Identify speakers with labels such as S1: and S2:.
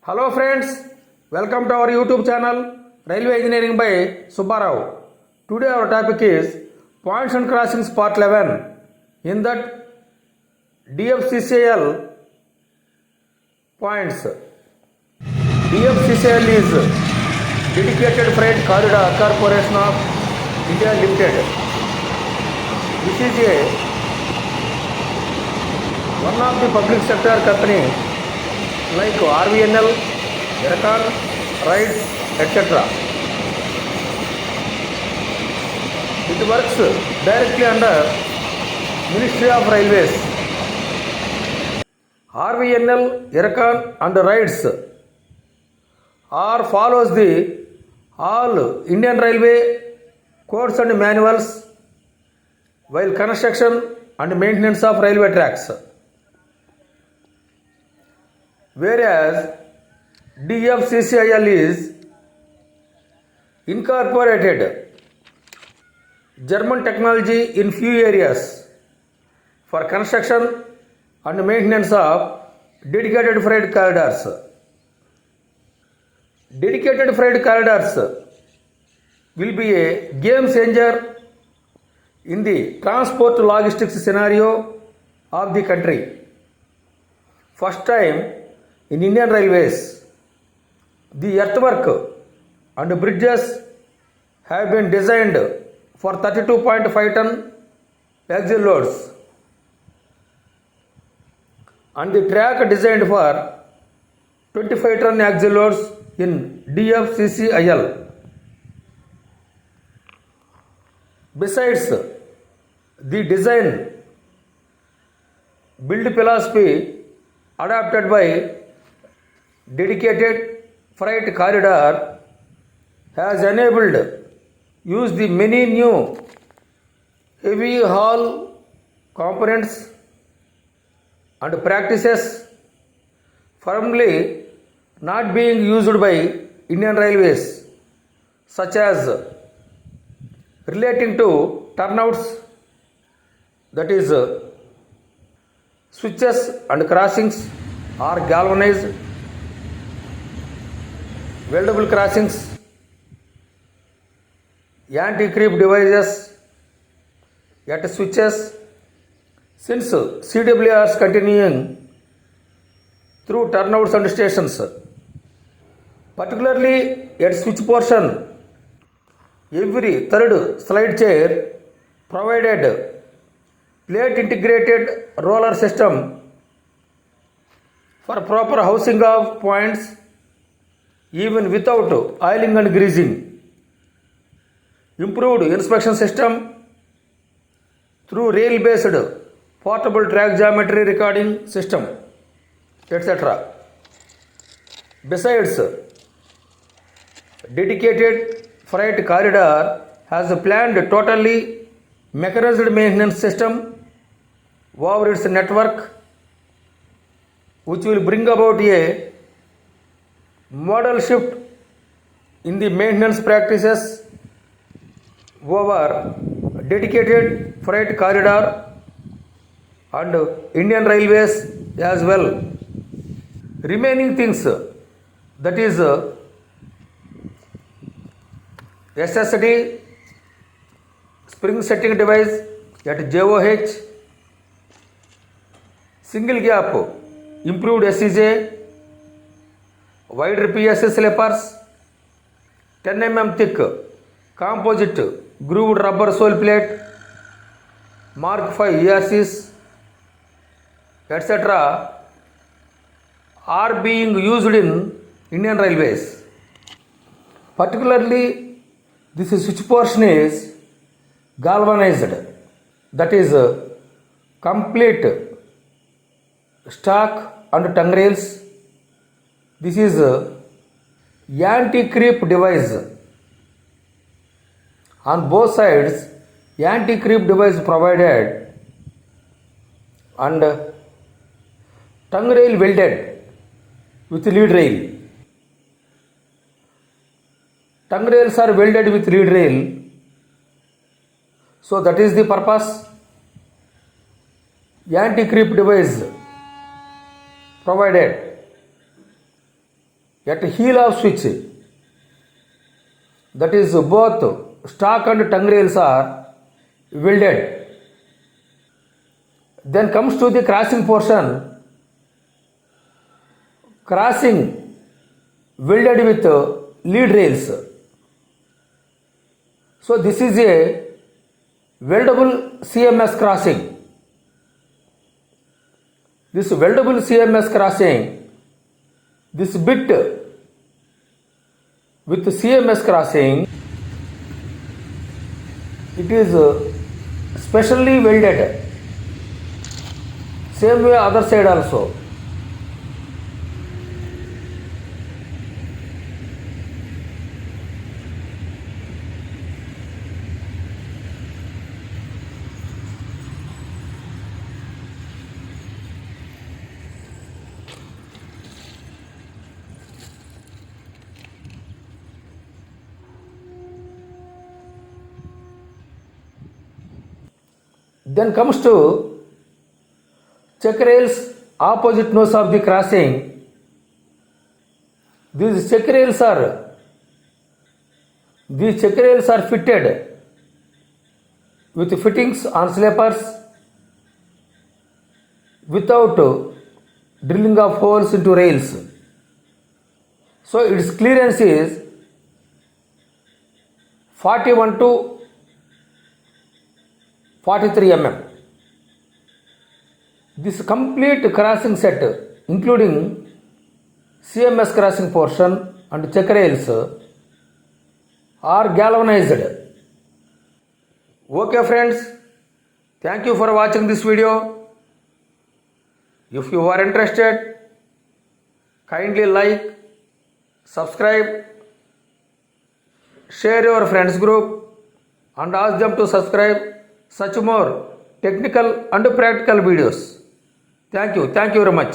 S1: Hello friends, welcome to our YouTube channel Railway Engineering by Subbarao. Today our topic is Points and Crossings Part 11. In that DFCCIL points. DFCCIL is Dedicated Fright Corridor Corporation of India Limited. This is one of the public sector company like RVNL, IRICON, RITES, etc. It works directly under Ministry of Railways. RVNL, IRICON and RITES are follows the all Indian Railway codes and manuals while construction and maintenance of railway tracks. Whereas DFCCIL is incorporated German technology in few areas for construction and maintenance of dedicated freight corridors. Dedicated freight corridors will be a game changer in the transport logistics scenario of the country. First time in Indian Railways, the earthwork and bridges have been designed for 32.5 ton axle loads and the track designed for 25 ton axle loads in DFCCIL. Besides, the design build philosophy adopted by Dedicated Fright Corridor has enabled use the many new heavy haul components and practices firmly not being used by Indian Railways, such as relating to turnouts, that is switches and crossings are galvanized, weldable crossings, anti-creep devices at switches, since CWRs continuing through turnouts and stations. Particularly at switch portion, every third slide chair provided plate integrated roller system for proper housing of points even without oiling and greasing. Improved inspection system through rail based portable track geometry recording system, etc. Besides, Dedicated Freight Corridor has planned totally mechanized maintenance system over its network, which will bring about a model shift in the maintenance practices over Dedicated Freight Corridor and Indian Railways as well. Remaining things, that is SSD, spring setting device at JOH, single gap, improved SEJ, wider PSS slippers, 10 mm thick composite grooved rubber sole plate, Mark 5 ERCs, etc. are being used in Indian Railways. Particularly, this switch portion is galvanized, that is complete stock and tongue rails. This is anti-creep device. On both sides, anti-creep device provided and tongue rail welded with lead rail. Tongue rails are welded with lead rail. So that is the purpose. Anti-creep device provided. at heel of switch, that is both stock and tongue rails are welded. Then comes to the crossing portion. Crossing welded with lead rails. So this is a weldable CMS crossing. This weldable CMS crossing, this bit with CMS crossing, it is specially welded. Same way other side also. Then comes to check rails opposite nose of the crossing. These check rails are fitted with fittings on sleepers without drilling of holes into rails. So its clearance is 41 to 43 mm. This complete crossing set, including CMS crossing portion and check rails, are galvanized. Okay friends, thank you for watching this video. If you are interested, kindly like, subscribe, share your friends group and ask them to subscribe such more technical and practical videos. Thank you very much.